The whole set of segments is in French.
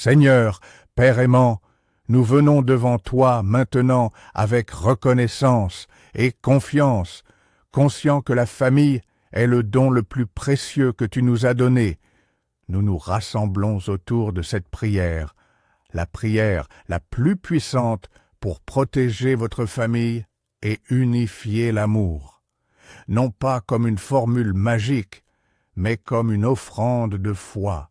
Seigneur, Père aimant, nous venons devant toi maintenant avec reconnaissance et confiance, conscients que la famille est le don le plus précieux que tu nous as donné. Nous nous rassemblons autour de cette prière, la prière la plus puissante pour protéger votre famille et unifier l'amour. Non pas comme une formule magique, mais comme une offrande de foi,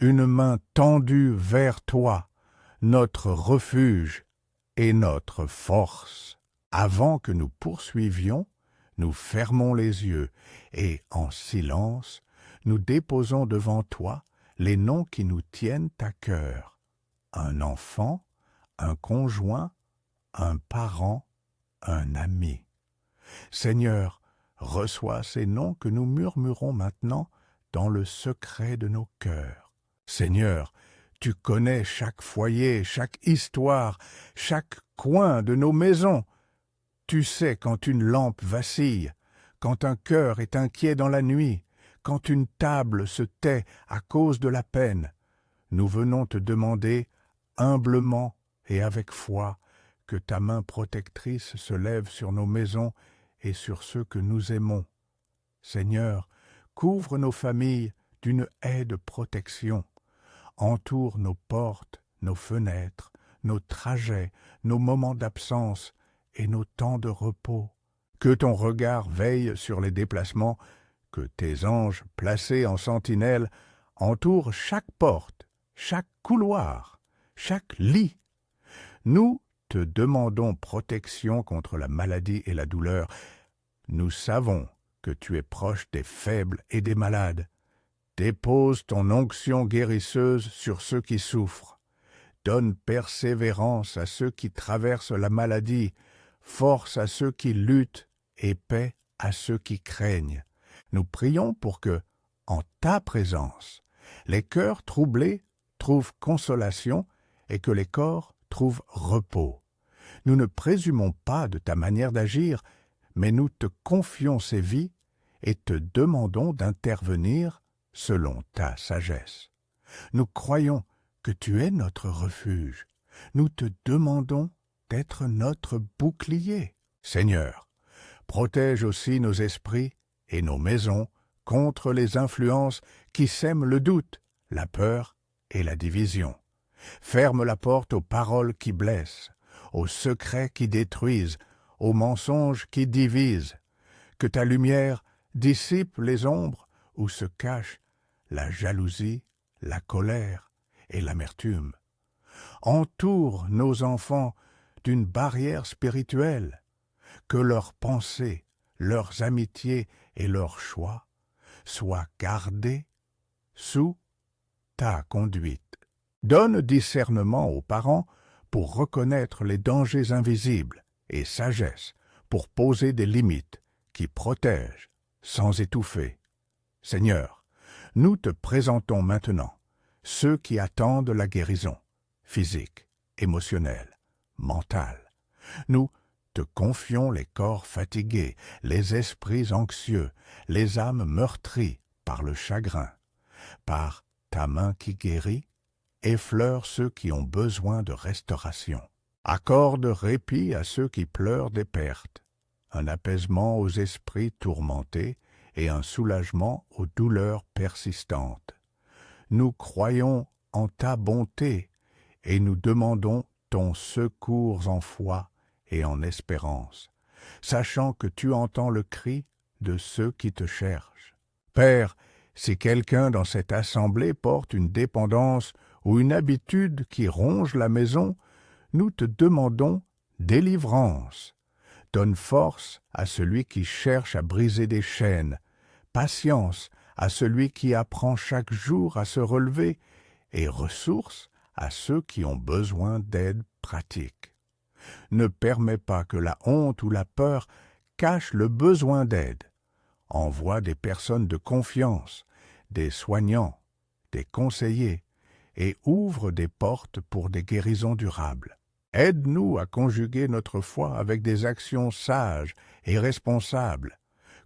une main tendue vers toi, notre refuge et notre force. Avant que nous poursuivions, nous fermons les yeux et, en silence, nous déposons devant toi les noms qui nous tiennent à cœur. Un enfant, un conjoint, un parent, un ami. Seigneur, reçois ces noms que nous murmurons maintenant dans le secret de nos cœurs. Seigneur, tu connais chaque foyer, chaque histoire, chaque coin de nos maisons. Tu sais quand une lampe vacille, quand un cœur est inquiet dans la nuit, quand une table se tait à cause de la peine. Nous venons te demander, humblement et avec foi, que ta main protectrice se lève sur nos maisons et sur ceux que nous aimons. Seigneur, couvre nos familles d'une haie de protection. Entoure nos portes, nos fenêtres, nos trajets, nos moments d'absence et nos temps de repos. Que ton regard veille sur les déplacements, que tes anges, placés en sentinelle, entourent chaque porte, chaque couloir, chaque lit. Nous te demandons protection contre la maladie et la douleur. Nous savons que tu es proche des faibles et des malades. Dépose ton onction guérisseuse sur ceux qui souffrent. Donne persévérance à ceux qui traversent la maladie, force à ceux qui luttent et paix à ceux qui craignent. Nous prions pour que, en ta présence, les cœurs troublés trouvent consolation et que les corps trouvent repos. Nous ne présumons pas de ta manière d'agir, mais nous te confions ces vies et te demandons d'intervenir selon ta sagesse. Nous croyons que tu es notre refuge. Nous te demandons d'être notre bouclier. Seigneur, protège aussi nos esprits et nos maisons contre les influences qui sèment le doute, la peur et la division. Ferme la porte aux paroles qui blessent, aux secrets qui détruisent, aux mensonges qui divisent. Que ta lumière dissipe les ombres où se cachent la jalousie, la colère et l'amertume. Entoure nos enfants d'une barrière spirituelle, que leurs pensées, leurs amitiés et leurs choix soient gardés sous ta conduite. Donne discernement aux parents pour reconnaître les dangers invisibles et sagesse pour poser des limites qui protègent sans étouffer. Seigneur, nous te présentons maintenant ceux qui attendent la guérison physique, émotionnelle, mentale. Nous te confions les corps fatigués, les esprits anxieux, les âmes meurtries par le chagrin. Par ta main qui guérit, effleure ceux qui ont besoin de restauration. Accorde répit à ceux qui pleurent des pertes, un apaisement aux esprits tourmentés et un soulagement aux douleurs persistantes. Nous croyons en ta bonté et nous demandons ton secours en foi et en espérance, sachant que tu entends le cri de ceux qui te cherchent. Père, si quelqu'un dans cette assemblée porte une dépendance ou une habitude qui ronge la maison, nous te demandons délivrance. Donne force à celui qui cherche à briser des chaînes, patience à celui qui apprend chaque jour à se relever, et ressources à ceux qui ont besoin d'aide pratique. Ne permets pas que la honte ou la peur cachent le besoin d'aide. Envoie des personnes de confiance, des soignants, des conseillers, et ouvre des portes pour des guérisons durables. Aide-nous à conjuguer notre foi avec des actions sages et responsables,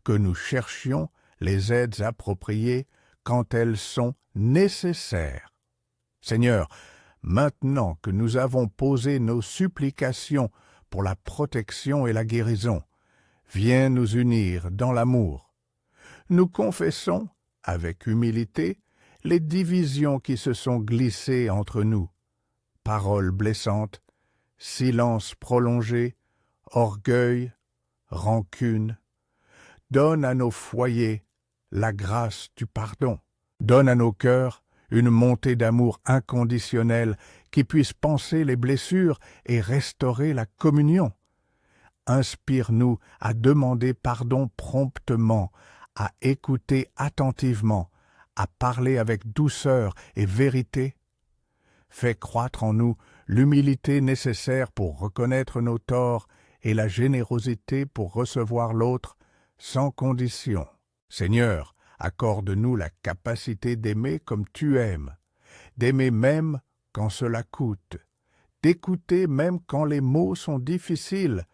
que nous cherchions les aides appropriées quand elles sont nécessaires. Seigneur, maintenant que nous avons posé nos supplications pour la protection et la guérison, viens nous unir dans l'amour. Nous confessons, avec humilité, les divisions qui se sont glissées entre nous, paroles blessantes, silence prolongé, orgueil, rancune. Donne à nos foyers la grâce du pardon. Donne à nos cœurs une montée d'amour inconditionnel qui puisse panser les blessures et restaurer la communion. Inspire-nous à demander pardon promptement, à écouter attentivement, à parler avec douceur et vérité. Fais croître en nous l'humilité nécessaire pour reconnaître nos torts et la générosité pour recevoir l'autre sans condition. Seigneur, accorde-nous la capacité d'aimer comme tu aimes, d'aimer même quand cela coûte, d'écouter même quand les mots sont difficiles,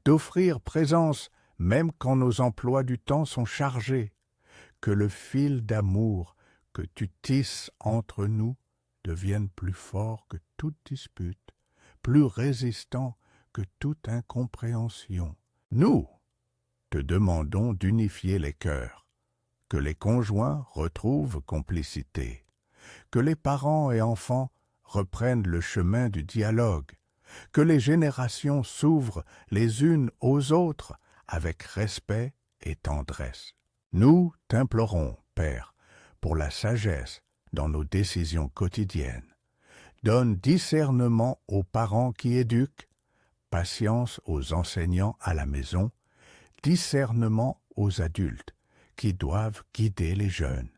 d'offrir présence même quand nos emplois du temps sont chargés. Que le fil d'amour que tu tisses entre nous devienne plus fort que toute dispute, plus résistant que toute incompréhension. Nous te demandons d'unifier les cœurs, que les conjoints retrouvent complicité, que les parents et enfants reprennent le chemin du dialogue, que les générations s'ouvrent les unes aux autres avec respect et tendresse. Nous t'implorons, Père, pour la sagesse dans nos décisions quotidiennes. Donne discernement aux parents qui éduquent, patience aux enseignants à la maison, discernement aux adultes qui doivent guider les jeunes.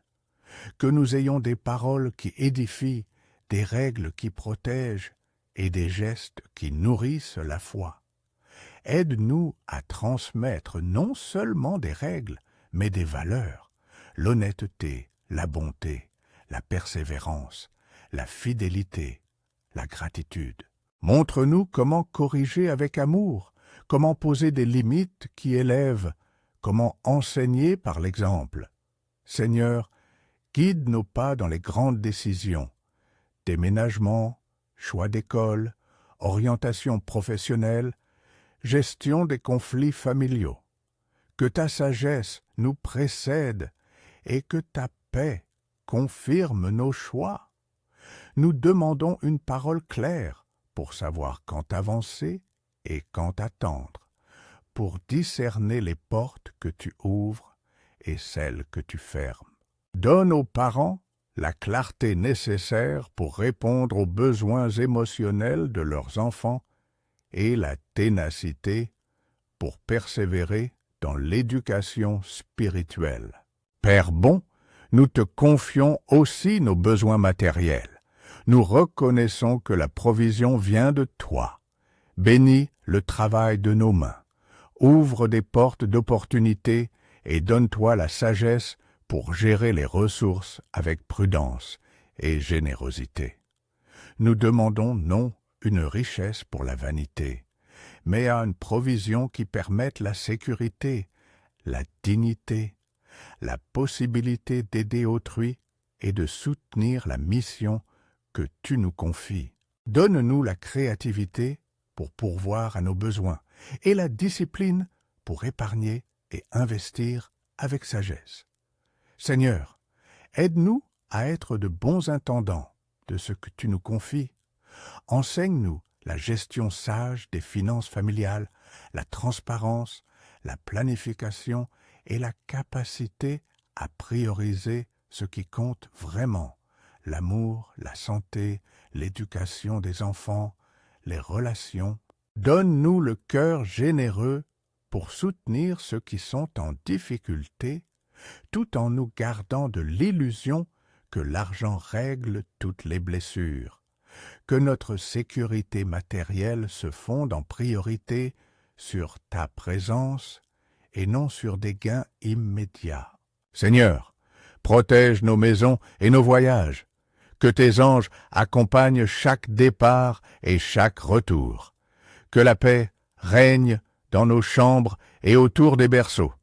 Que nous ayons des paroles qui édifient, des règles qui protègent et des gestes qui nourrissent la foi. Aide-nous à transmettre non seulement des règles, mais des valeurs, l'honnêteté, la bonté, la persévérance, la fidélité, la gratitude. Montre-nous comment corriger avec amour, comment poser des limites qui élèvent, comment enseigner par l'exemple. Seigneur, guide nos pas dans les grandes décisions, déménagement, choix d'école, orientation professionnelle, gestion des conflits familiaux. Que ta sagesse nous précède et que ta paix confirme nos choix. Nous demandons une parole claire pour savoir quand avancer et quand attendre, pour discerner les portes que tu ouvres et celles que tu fermes. Donne aux parents la clarté nécessaire pour répondre aux besoins émotionnels de leurs enfants et la ténacité pour persévérer dans l'éducation spirituelle. Père bon, nous te confions aussi nos besoins matériels. Nous reconnaissons que la provision vient de toi. Bénis le travail de nos mains. Ouvre des portes d'opportunité et donne-toi la sagesse pour gérer les ressources avec prudence et générosité. Nous demandons non une richesse pour la vanité, mais à une provision qui permette la sécurité, la dignité, la possibilité d'aider autrui et de soutenir la mission que tu nous confies. Donne-nous la créativité pour pourvoir à nos besoins et la discipline pour épargner et investir avec sagesse. Seigneur, aide-nous à être de bons intendants de ce que tu nous confies. Enseigne-nous la gestion sage des finances familiales, la transparence, la planification et la capacité à prioriser ce qui compte vraiment, l'amour, la santé, l'éducation des enfants, les relations. Donne-nous le cœur généreux pour soutenir ceux qui sont en difficulté, tout en nous gardant de l'illusion que l'argent règle toutes les blessures, que notre sécurité matérielle se fonde en priorité sur ta présence et non sur des gains immédiats. Seigneur, protège nos maisons et nos voyages, que tes anges accompagnent chaque départ et chaque retour, que la paix règne dans nos chambres et autour des berceaux.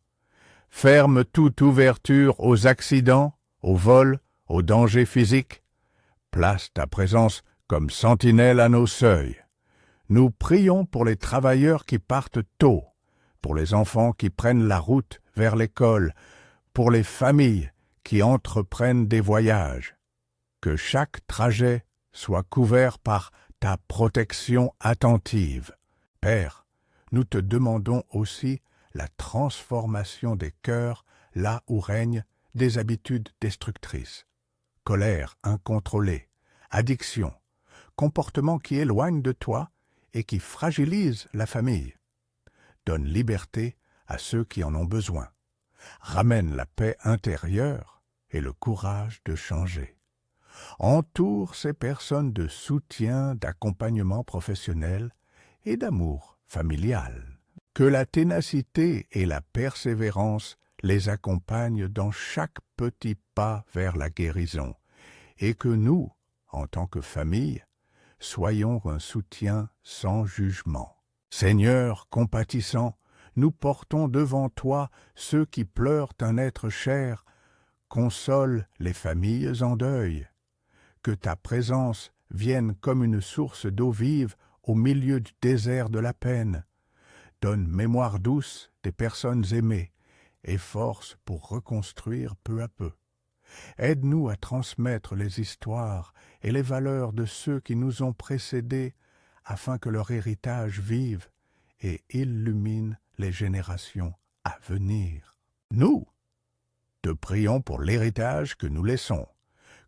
Ferme toute ouverture aux accidents, aux vols, aux dangers physiques. Place ta présence comme sentinelle à nos seuils. Nous prions pour les travailleurs qui partent tôt, pour les enfants qui prennent la route vers l'école, pour les familles qui entreprennent des voyages. Que chaque trajet soit couvert par ta protection attentive. Père, nous te demandons aussi la transformation des cœurs là où règnent des habitudes destructrices. Colère incontrôlée, addiction, comportements qui éloignent de toi et qui fragilisent la famille. Donne liberté à ceux qui en ont besoin. Ramène la paix intérieure et le courage de changer. Entoure ces personnes de soutien, d'accompagnement professionnel et d'amour familial. Que la ténacité et la persévérance les accompagnent dans chaque petit pas vers la guérison, et que nous, en tant que famille, soyons un soutien sans jugement. Seigneur compatissant, nous portons devant toi ceux qui pleurent un être cher, console les familles en deuil. Que ta présence vienne comme une source d'eau vive au milieu du désert de la peine. Donne mémoire douce des personnes aimées et force pour reconstruire peu à peu. Aide-nous à transmettre les histoires et les valeurs de ceux qui nous ont précédés afin que leur héritage vive et illumine les générations à venir. Nous te prions pour l'héritage que nous laissons,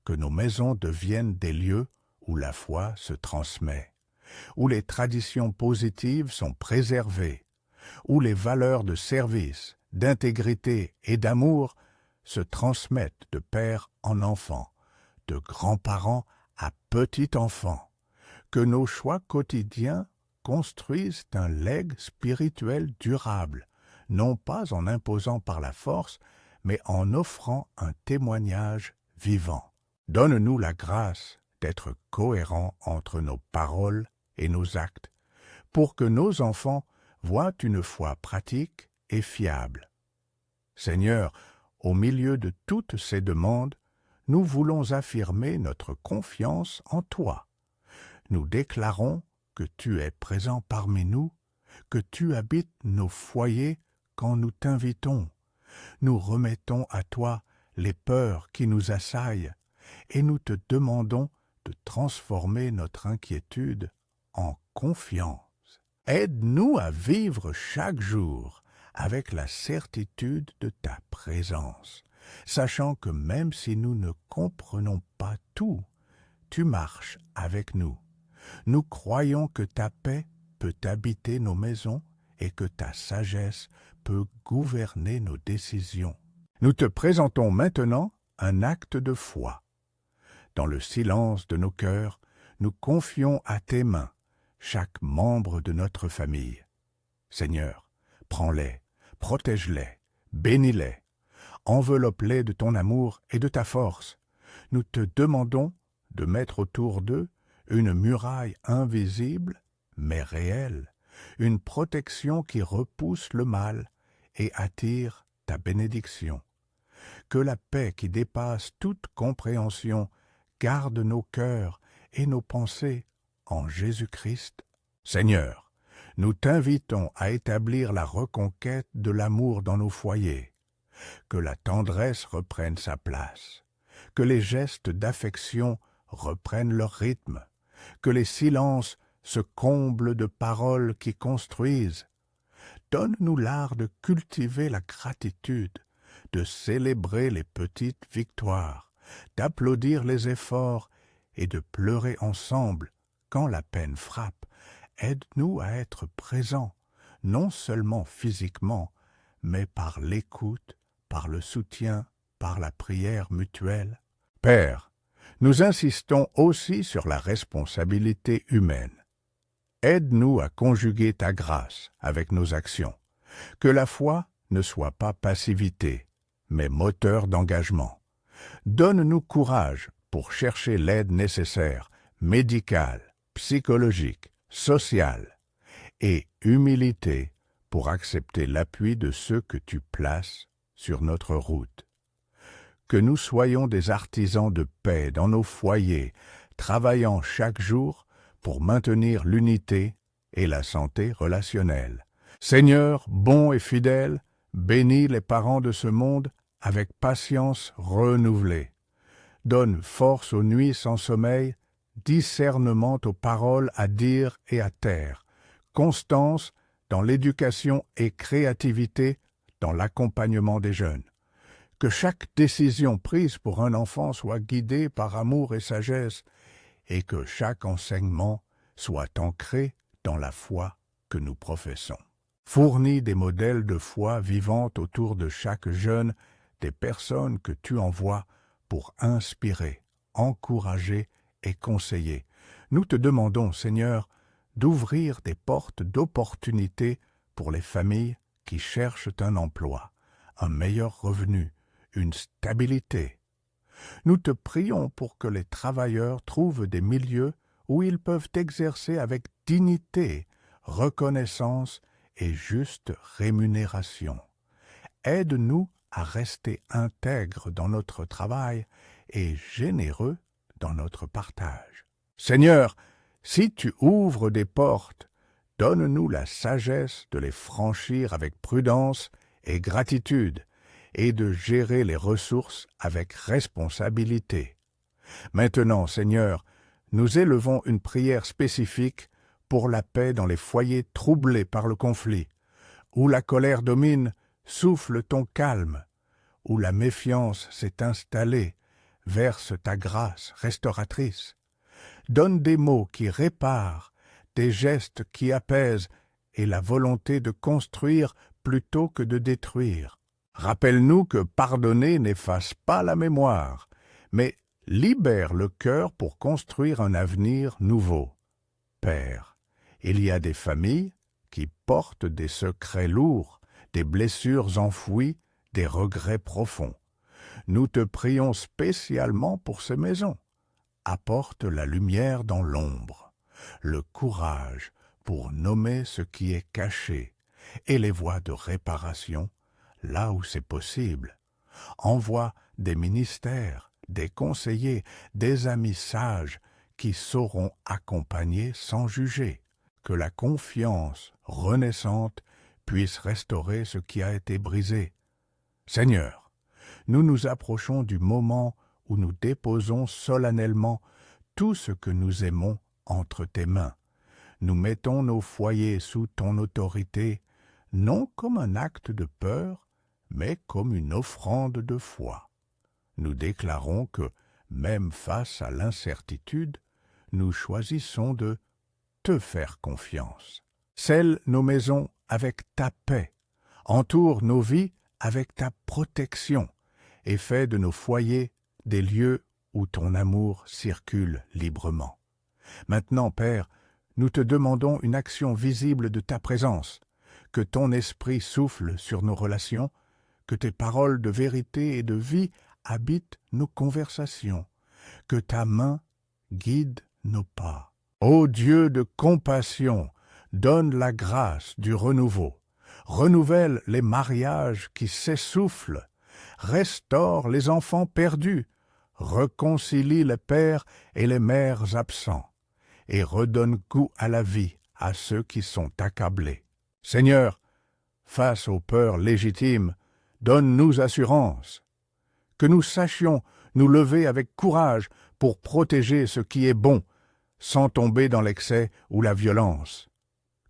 que nos maisons deviennent des lieux où la foi se transmet, où les traditions positives sont préservées, où les valeurs de service, d'intégrité et d'amour se transmettent de père en enfant, de grands-parents à petits-enfants, que nos choix quotidiens construisent un legs spirituel durable, non pas en imposant par la force, mais en offrant un témoignage vivant. Donne-nous la grâce d'être cohérents entre nos paroles et nos actes, pour que nos enfants voient une foi pratique et fiable. Seigneur, au milieu de toutes ces demandes, nous voulons affirmer notre confiance en toi. Nous déclarons que tu es présent parmi nous, que tu habites nos foyers quand nous t'invitons. Nous remettons à toi les peurs qui nous assaillent et nous te demandons de transformer notre inquiétude en confiance. Aide-nous à vivre chaque jour avec la certitude de ta présence, sachant que même si nous ne comprenons pas tout, tu marches avec nous. Nous croyons que ta paix peut habiter nos maisons et que ta sagesse peut gouverner nos décisions. Nous te présentons maintenant un acte de foi. Dans le silence de nos cœurs, nous confions à tes mains chaque membre de notre famille. Seigneur, prends-les, protège-les, bénis-les, enveloppe-les de ton amour et de ta force. Nous te demandons de mettre autour d'eux une muraille invisible, mais réelle, une protection qui repousse le mal et attire ta bénédiction. Que la paix qui dépasse toute compréhension garde nos cœurs et nos pensées en Jésus-Christ. Seigneur, nous t'invitons à établir la reconquête de l'amour dans nos foyers. Que la tendresse reprenne sa place, que les gestes d'affection reprennent leur rythme, que les silences se comblent de paroles qui construisent. Donne-nous l'art de cultiver la gratitude, de célébrer les petites victoires, d'applaudir les efforts et de pleurer ensemble quand la peine frappe. Aide-nous à être présents, non seulement physiquement, mais par l'écoute, par le soutien, par la prière mutuelle. Père, nous insistons aussi sur la responsabilité humaine. Aide-nous à conjuguer ta grâce avec nos actions. Que la foi ne soit pas passivité, mais moteur d'engagement. Donne-nous courage pour chercher l'aide nécessaire, médicale, psychologique, sociale, et humilité pour accepter l'appui de ceux que tu places sur notre route. Que nous soyons des artisans de paix dans nos foyers, travaillant chaque jour pour maintenir l'unité et la santé relationnelle. Seigneur, bon et fidèle, bénis les parents de ce monde avec patience renouvelée. Donne force aux nuits sans sommeil, discernement aux paroles à dire et à taire, constance dans l'éducation et créativité dans l'accompagnement des jeunes. Que chaque décision prise pour un enfant soit guidée par amour et sagesse, et que chaque enseignement soit ancré dans la foi que nous professons. Fournis des modèles de foi vivant autour de chaque jeune, des personnes que tu envoies pour inspirer, encourager et conseiller. Nous te demandons, Seigneur, d'ouvrir des portes d'opportunités pour les familles qui cherchent un emploi, un meilleur revenu, une stabilité. Nous te prions pour que les travailleurs trouvent des milieux où ils peuvent exercer avec dignité, reconnaissance et juste rémunération. Aide-nous à rester intègres dans notre travail et généreux dans notre partage. Seigneur, si tu ouvres des portes, donne-nous la sagesse de les franchir avec prudence et gratitude, et de gérer les ressources avec responsabilité. Maintenant, Seigneur, nous élevons une prière spécifique pour la paix dans les foyers troublés par le conflit, où la colère domine, souffle ton calme, où la méfiance s'est installée, verse ta grâce restauratrice. Donne des mots qui réparent, des gestes qui apaisent et la volonté de construire plutôt que de détruire. Rappelle-nous que pardonner n'efface pas la mémoire, mais libère le cœur pour construire un avenir nouveau. Père, il y a des familles qui portent des secrets lourds, des blessures enfouies, des regrets profonds. Nous te prions spécialement pour ces maisons. Apporte la lumière dans l'ombre, le courage pour nommer ce qui est caché et les voies de réparation là où c'est possible. Envoie des ministères, des conseillers, des amis sages qui sauront accompagner sans juger. Que la confiance renaissante puisse restaurer ce qui a été brisé. Seigneur, nous nous approchons du moment où nous déposons solennellement tout ce que nous aimons entre tes mains. Nous mettons nos foyers sous ton autorité, non comme un acte de peur, mais comme une offrande de foi. Nous déclarons que, même face à l'incertitude, nous choisissons de te faire confiance. Scelle nos maisons avec ta paix, entoure nos vies avec ta protection, et fais de nos foyers des lieux où ton amour circule librement. Maintenant, Père, nous te demandons une action visible de ta présence, que ton esprit souffle sur nos relations, que tes paroles de vérité et de vie habitent nos conversations, que ta main guide nos pas. Ô Dieu de compassion, donne la grâce du renouveau, renouvelle les mariages qui s'essoufflent, restaure les enfants perdus, réconcilie les pères et les mères absents, et redonne goût à la vie à ceux qui sont accablés. Seigneur, face aux peurs légitimes, donne-nous assurance, que nous sachions nous lever avec courage pour protéger ce qui est bon, sans tomber dans l'excès ou la violence.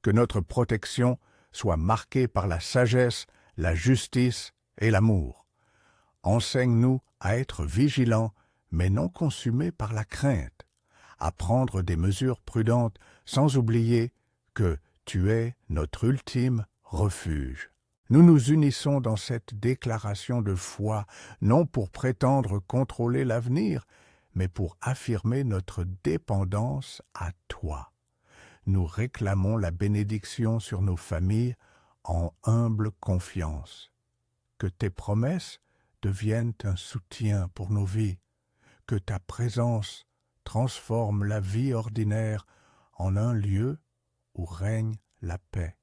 Que notre protection soit marquée par la sagesse, la justice et l'amour. Enseigne-nous à être vigilants, mais non consumés par la crainte, à prendre des mesures prudentes sans oublier que tu es notre ultime refuge. Nous nous unissons dans cette déclaration de foi, non pour prétendre contrôler l'avenir, mais pour affirmer notre dépendance à toi. Nous réclamons la bénédiction sur nos familles en humble confiance. Que tes promesses deviennent un soutien pour nos vies, que ta présence transforme la vie ordinaire en un lieu où règne la paix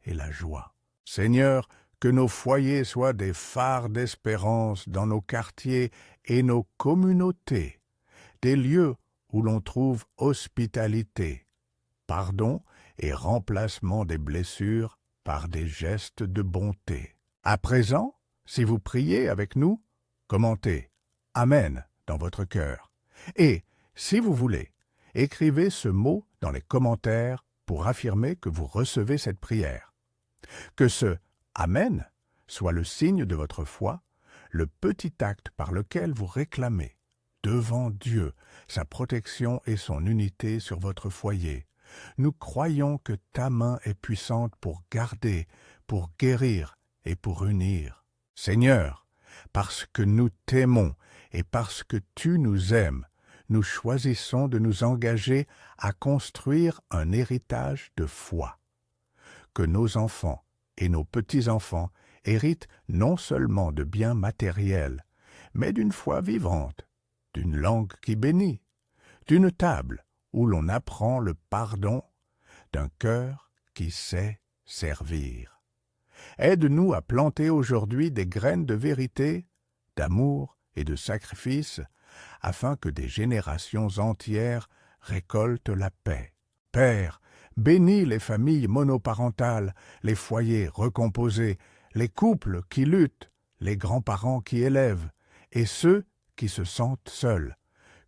et la joie. Seigneur, que nos foyers soient des phares d'espérance dans nos quartiers et nos communautés, des lieux où l'on trouve hospitalité, pardon et remplacement des blessures par des gestes de bonté. À présent, si vous priez avec nous, commentez « Amen » dans votre cœur. Et, si vous voulez, écrivez ce mot dans les commentaires pour affirmer que vous recevez cette prière. Que ce « Amen » soit le signe de votre foi, le petit acte par lequel vous réclamez, devant Dieu, sa protection et son unité sur votre foyer. Nous croyons que ta main est puissante pour garder, pour guérir et pour unir. Seigneur, parce que nous t'aimons et parce que tu nous aimes, nous choisissons de nous engager à construire un héritage de foi. Que nos enfants et nos petits-enfants héritent non seulement de biens matériels, mais d'une foi vivante, d'une langue qui bénit, d'une table où l'on apprend le pardon, d'un cœur qui sait servir. Aide-nous à planter aujourd'hui des graines de vérité, d'amour et de sacrifice, afin que des générations entières récoltent la paix. Père, bénis les familles monoparentales, les foyers recomposés, les couples qui luttent, les grands-parents qui élèvent, et ceux qui se sentent seuls.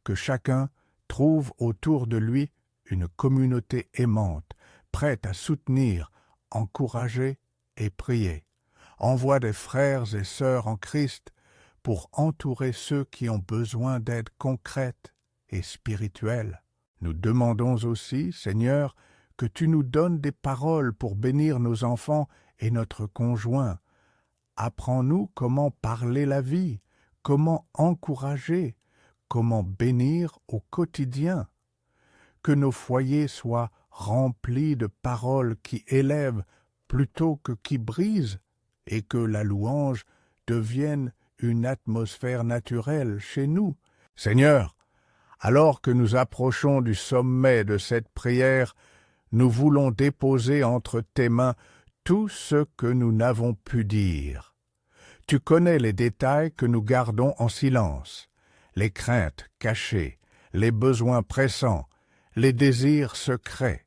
Que chacun trouve autour de lui une communauté aimante, prête à soutenir, encourager et prier. Envoie des frères et sœurs en Christ pour entourer ceux qui ont besoin d'aide concrète et spirituelle. Nous demandons aussi, Seigneur, que tu nous donnes des paroles pour bénir nos enfants et notre conjoint. Apprends-nous comment parler la vie, comment encourager, comment bénir au quotidien. Que nos foyers soient remplis de paroles qui élèvent plutôt que qui brisent, et que la louange devienne une atmosphère naturelle chez nous. Seigneur, alors que nous approchons du sommet de cette prière, nous voulons déposer entre tes mains tout ce que nous n'avons pu dire. Tu connais les détails que nous gardons en silence, les craintes cachées, les besoins pressants, les désirs secrets.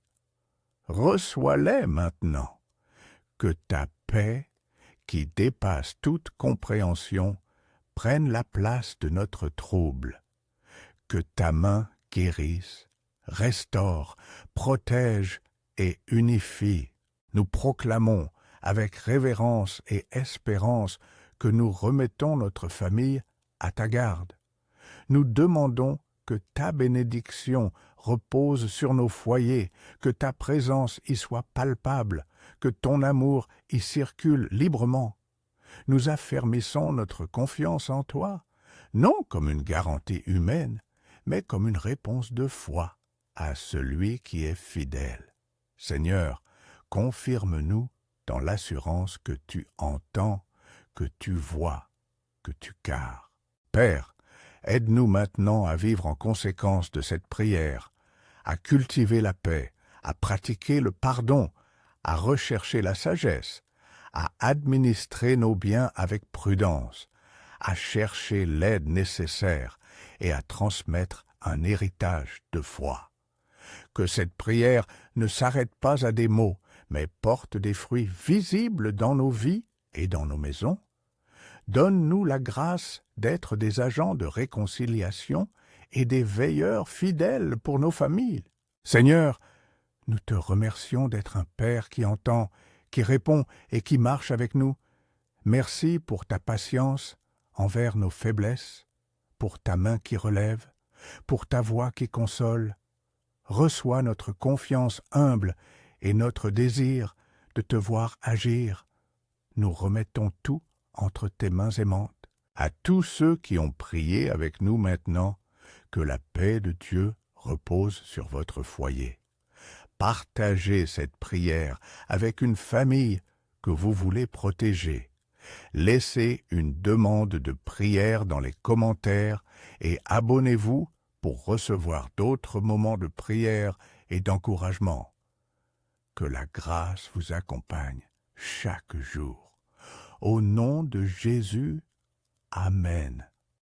Reçois-les maintenant. Que ta paix, qui dépasse toute compréhension, prenne la place de notre trouble. Que ta main guérisse, restaure, protège et unifie. Nous proclamons avec révérence et espérance que nous remettons notre famille à ta garde. Nous demandons que ta bénédiction repose sur nos foyers, que ta présence y soit palpable, que ton amour y circule librement. Nous affermissons notre confiance en toi, non comme une garantie humaine, mais comme une réponse de foi à celui qui est fidèle. Seigneur, confirme-nous dans l'assurance que tu entends, que tu vois, que tu carres. Père, aide-nous maintenant à vivre en conséquence de cette prière, à cultiver la paix, à pratiquer le pardon, à rechercher la sagesse, à administrer nos biens avec prudence, à chercher l'aide nécessaire et à transmettre un héritage de foi. Que cette prière ne s'arrête pas à des mots, mais porte des fruits visibles dans nos vies et dans nos maisons. Donne-nous la grâce d'être des agents de réconciliation et des veilleurs fidèles pour nos familles. Seigneur, nous te remercions d'être un Père qui entend, qui répond et qui marche avec nous. Merci pour ta patience envers nos faiblesses, pour ta main qui relève, pour ta voix qui console. Reçois notre confiance humble et notre désir de te voir agir. Nous remettons tout entre tes mains aimantes. À tous ceux qui ont prié avec nous maintenant, que la paix de Dieu repose sur votre foyer. Partagez cette prière avec une famille que vous voulez protéger. Laissez une demande de prière dans les commentaires et abonnez-vous pour recevoir d'autres moments de prière et d'encouragement. Que la grâce vous accompagne chaque jour. Au nom de Jésus, Amen.